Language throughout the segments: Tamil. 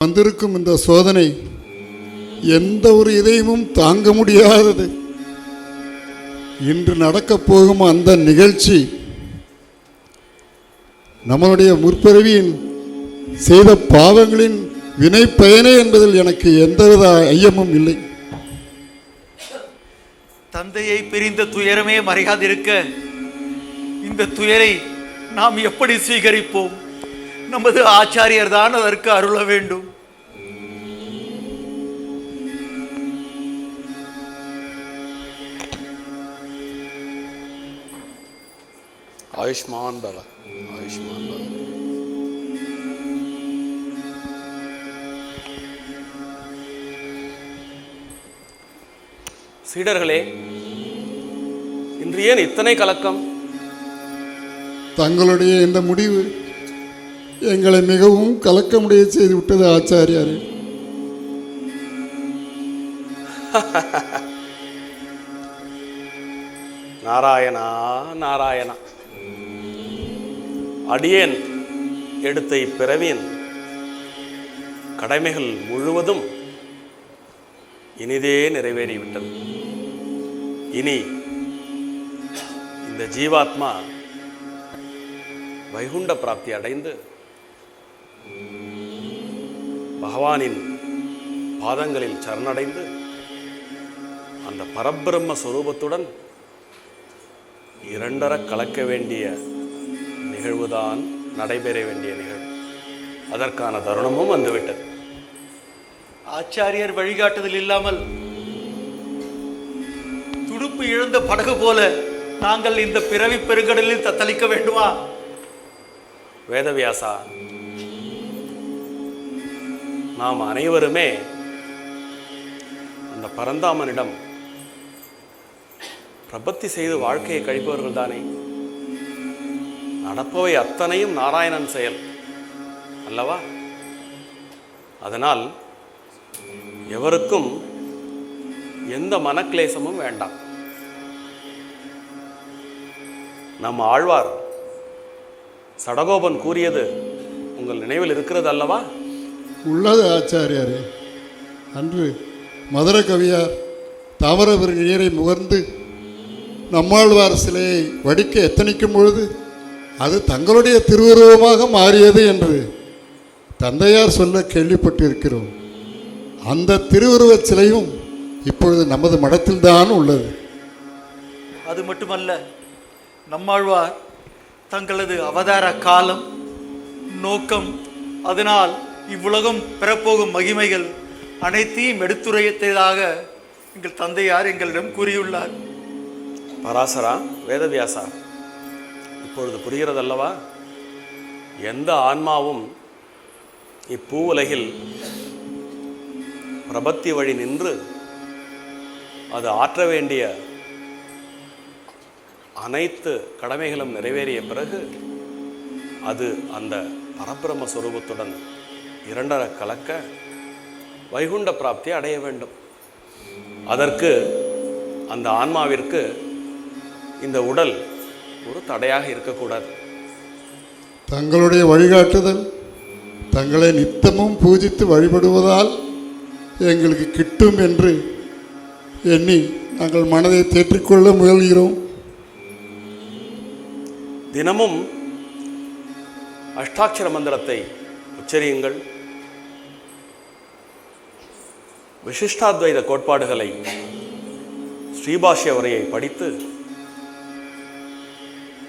வந்திருக்கும் இந்த சோதனை எந்த ஒரு இதயமும் தாங்க முடியாதது. இன்று நடக்கப் போகும் அந்த நிகழ்ச்சி நம்முடைய முற்பிறவியின் செய்த பாவங்களின் வினை பயனே என்பதில் எனக்கு எந்தவித ஐயமும் இல்லை. தந்தையை பிரிந்த துயரமே மறையாதிருக்க இந்த துயரை நாம் எப்படி சுவீகரிப்போம்? நமது ஆச்சாரியர் தான் அதற்கு அருள வேண்டும். ஆயுஷ்மான் பவ, ஆயுஷ்மான் பவ. சீடர்களே, இன்று ஏன் இத்தனை கலக்கம்? தங்களுடைய இந்த முடிவு எங்களை மிகவும் கலக்கமுடைய செய்து விட்டது ஆச்சாரியாரே. நாராயணா நாராயணா, அடியேன் எடுத்த இப்பிறவியின் கடமைகள் முழுவதும் இனிதே நிறைவேறிவிட்டது. இனி இந்த ஜீவாத்மா வைகுண்ட பிராப்தி அடைந்து பகவானின் பாதங்களில் சரணடைந்து அந்த பரபிரம்ம ஸ்வரூபத்துடன் இரண்டர கலக்க வேண்டிய நிகழ்வுதான் நடைபெற வேண்டிய நிகழ்வு. அதற்கான தருணமும் வந்துவிட்டது. ஆச்சாரியர் வழிகாட்டுதல் இல்லாமல் துடுப்பு இழந்த படகு போல நாங்கள் இந்த பிறவி பெருங்கடலில் தத்தளிக்க வேண்டுமா? வேதவியாசா, நாம் அனைவருமே அந்த பரந்தாமனிடம் பிரபத்தி செய்து வாழ்க்கையை கழிப்பவர்கள் தானே. நடப்பவை அத்தனையும் நாராயணன் செயல் அல்லவா? அதனால் எவருக்கும் எந்த மனக்லேசமும் வேண்டாம். நம் ஆழ்வார் சடகோபன் கூறியது உங்கள் நினைவில் இருக்கிறது அல்லவா? உள்ளது ஆச்சாரியாரே. அன்று மதுர கவியார் தாமரபரணி நீரை முகர்ந்து நம்மாழ்வார் சிலையை வடிக்க எத்தனிக்கும் பொழுது அது தங்களுடைய திருவுருவமாக மாறியது என்று தந்தையார் சொல்ல கேள்விப்பட்டிருக்கிறோம். அந்த திருவுருவச் சிலையும் இப்பொழுது நமது மடத்தில்தான் உள்ளது. அது மட்டுமல்ல, நம்மாழ்வார் தங்களது அவதார காலம், நோக்கம், அதனால் இவ்வுலகம் பெறப்போகும் மகிமைகள் அனைத்தையும் எடுத்துரைத்ததாக எங்கள் தந்தையார் எங்களிடம் கூறியுள்ளார். பராசரா, வேதவியாசா, இப்பொழுது புரிகிறதல்லவா? எந்த ஆன்மாவும் இப்பூ உலகில் பிரபத்தி வழி நின்று அது ஆற்ற வேண்டிய அனைத்து கடமைகளும் நிறைவேறிய பிறகு அது அந்த பரபிரம்ம ஸ்வரூபத்துடன் இரண்டர கலக்க வைகுண்ட பிராப்தி அடைய வேண்டும். அதற்கு அந்த ஆன்மாவிற்கு இந்த உடல் ஒரு தடையாக இருக்கக்கூடாது. தங்களுடைய வழிகாட்டுதல் தங்களை நித்தமும் பூஜித்து வழிபடுவதால் எங்களுக்கு கிட்டும் என்று எண்ணி நாங்கள் மனதை தேற்றிக்கொள்ள முயல்கிறோம். தினமும் அஷ்டாட்சர மந்திரத்தை உச்சரியுங்கள். விசிஷ்டாத்வைத கோட்பாடுகளை ஸ்ரீபாஷ்ய உரையை படித்து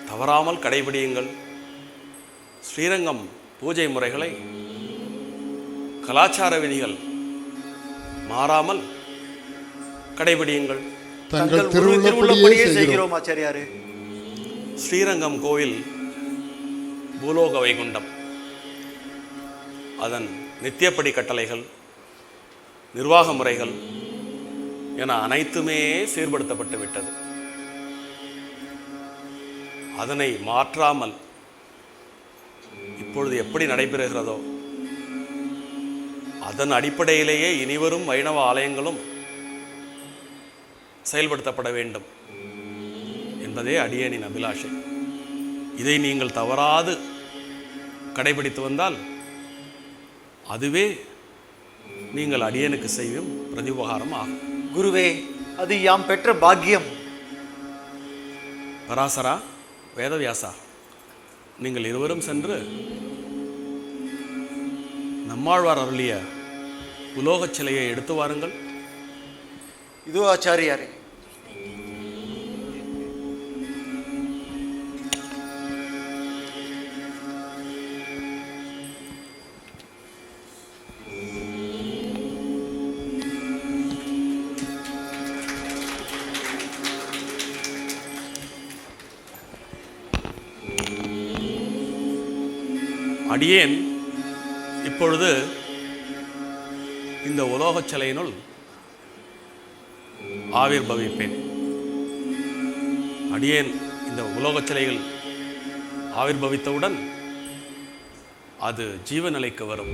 தவறாமல் கடைபிடியுங்கள். ஸ்ரீரங்கம் பூஜை முறைகளை, கலாச்சார விதிகள் மாறாமல் கடைபிடியுங்கள். தங்கள் திருவுள்ளப்படியே செய்கிறோம் ஆச்சாரியாரே. ஸ்ரீரங்கம் கோவில் பூலோக வைகுண்டம், அதன் நித்தியப்படி கட்டளைகள், நிர்வாக முறைகள் என அனைத்துமே சீர்படுத்தப்பட்டு விட்டது. அதனை மாற்றாமல் இப்பொழுது எப்படி நடைபெறுகிறதோ அதன் அடிப்படையிலேயே இனிவரும் வைணவ ஆலயங்களும் செயல்படுத்தப்பட வேண்டும் என்பதே அடியேனின் அபிலாஷை. இதை நீங்கள் தவறாது கடைபிடித்து வந்தால் அதுவே நீங்கள் அடியனுக்கு செய்யும் பிரதிபகாரம் ஆகும். குருவே, அது யாம் பெற்ற பாக்கியம். பராசரா, வேதவியாசா, நீங்கள் இருவரும் சென்று நம்மாழ்வார் அருளிய உலோகச் சிலையை எடுத்து வாருங்கள். இதோ ஆச்சாரியாரே. அடியேன் இப்பொழுது இந்த உலோகச் சிலையினுள் ஆவிர்பவிப்பேன். அடியேன் இந்த உலோகச் சிலைகள் ஆவிர்பவித்தவுடன் அது ஜீவநிலைக்கு வரும்.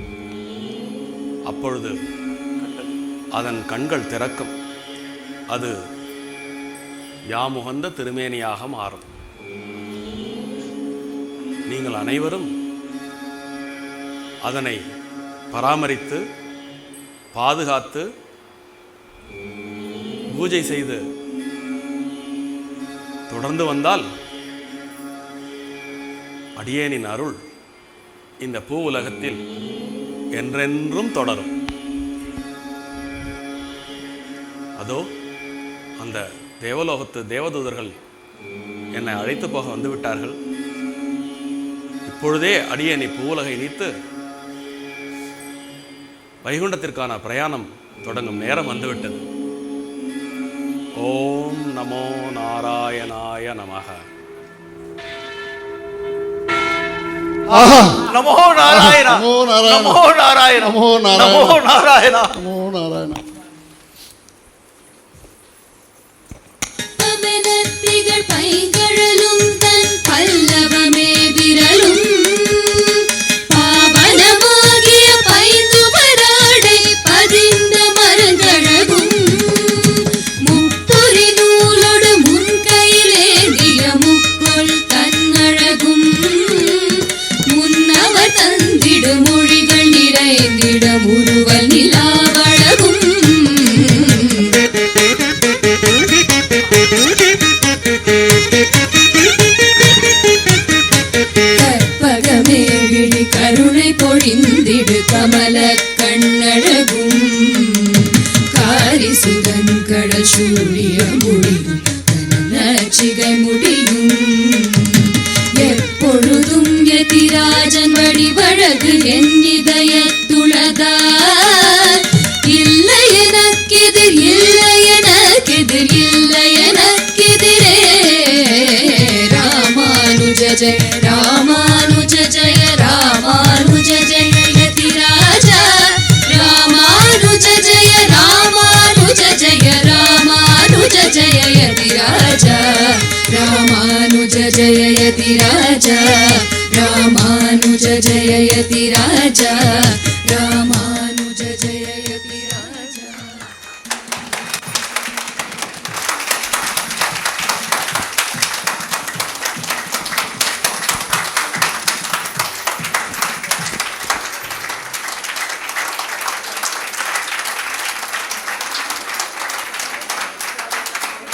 அப்பொழுது அதன் கண்கள் திறக்கும். அது யாமுகந்த திருமேனியாக மாறும். நீங்கள் அனைவரும் அதனை பராமரித்து பாதுகாத்து பூஜை செய்து தொடர்ந்து வந்தால் அடியேனின் அருள் இந்த பூ உலகத்தில் என்றென்றும் தொடரும். அதோ அந்த தேவலோகத்து தேவதூதர்கள் என்னை அழைத்து போக வந்துவிட்டார்கள். இப்பொழுதே அடியேனை பூவுலகை நீத்து வைகுண்டத்திற்கான பிரயாணம் தொடங்கும் நேரம் வந்துவிட்டது. ஓம் நமோ நாராயணாய நமக. நமோ நாராயண, நமோ நாராயண, நமோ நாராயண, நமோ நாராயண, நமோ நாராயண, நமோ நாராயண. பைங்கழலும் தன் பல்லவமே விரலும் பாவனமாகிய பைந்துவராடை பதிந்த மரந்தழகும் முப்புரி நூலோடு முன்கையிலேந்திய முக்கொள் தன்னழகும் முன்னவர் தந்திடு மொழிகள் நிறைந்திட முறுவல் நிலாவழகும் கற்பகமே விழி கருணை பொழிந்திடு கமல கண்ணழகும் காரிசுதன் கடல் சூழிய முடியும் நச்சிகை முடியும் எப்பொழுதும் எதிராஜன் வடிவழகு என் இதயத்துளதார் இல்லை எனக்கெதிர் இல்லை எனக்கெதிர் இல்லை எனக்கெதிரே ராமானுஜ ஜெய ராமானுஜ ஜெய ராமானுஜ ஜெய யதிராஜா ராமானுஜ ஜெய ராமானுஜ ஜெய ராமானுஜ ஜெய யதிராஜா ராமானுஜ ஜெய யதிராஜா ராமானுஜ ஜெய யதிராஜா ராமானுஜ ஜெய